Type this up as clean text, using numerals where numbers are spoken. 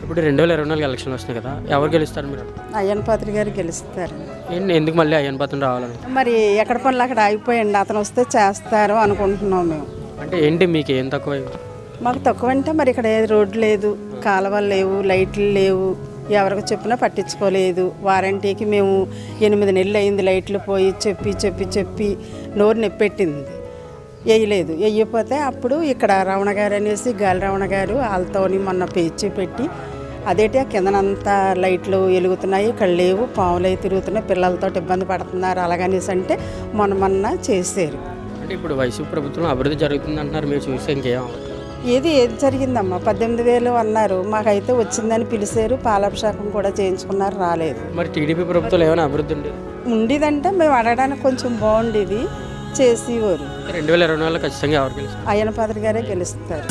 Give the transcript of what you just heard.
ఇప్పుడు 2024 ఎలక్షన్లు వస్తున్నాయి కదా, ఎవరు గెలుస్తారు మీరు? అయ్యన్ పాత్రి గారు గెలుస్తారు. ఏంటి ఎందుకు మళ్ళీ అయ్యన్ పాత్ర రావాలని? మరి ఎక్కడ పనులు అక్కడ ఆగిపోయండి, అతను వస్తే చేస్తారు అనుకుంటున్నాం మేము. అంటే ఏంటి మీకు ఏం తక్కువ? మాకు తక్కువ అంటే మరి ఇక్కడ ఏ రోడ్డు లేదు, కాలువలు లేవు, లైట్లు లేవు, ఎవరికి చెప్పినా పట్టించుకోలేదు. వారంటీకి మేము 8 నెలలు అయింది లైట్లు పోయి చెప్పి చెప్పి చెప్పి నోరు నొప్పెట్టింది, వేయలేదు. వేయకపోతే అప్పుడు ఇక్కడ రమణ గారు అనేసి గాలి రమణ గారు వాళ్ళతోని మొన్న పేచి పెట్టి అదేంటి ఆ కిందనంతా లైట్లు వెలుగుతున్నాయి, ఇక్కడ లేవు, పాములు అవి తిరుగుతున్నాయి, పిల్లలతో ఇబ్బంది పడుతున్నారు అలాగనేసి అంటే మొన్న చేశారు. అంటే ఇప్పుడు వైసీపీ ప్రభుత్వం అభివృద్ధి జరుగుతుంది అంటున్నారు, మీరు చూస్తే ఇంకేం అవ్వట్లేదు. ఏది జరిగిందమ్మా? 18,000 అన్నారు, మాకైతే వచ్చిందని పిలిచారు, పాలాభిషేకం కూడా చేయించుకున్నారు, రాలేదు. మరి టీడీపీ ప్రభుత్వంలో ఏమైనా అభివృద్ధి ఉండేది? ఉండేదంటే మేము అడగడానికి కొంచెం బాగుండేది, చేసేవారు. 2024 ఖచ్చితంగా ఎవరు గెలుస్తారు? అయ్యన పాత్ర గారే గెలుస్తారు.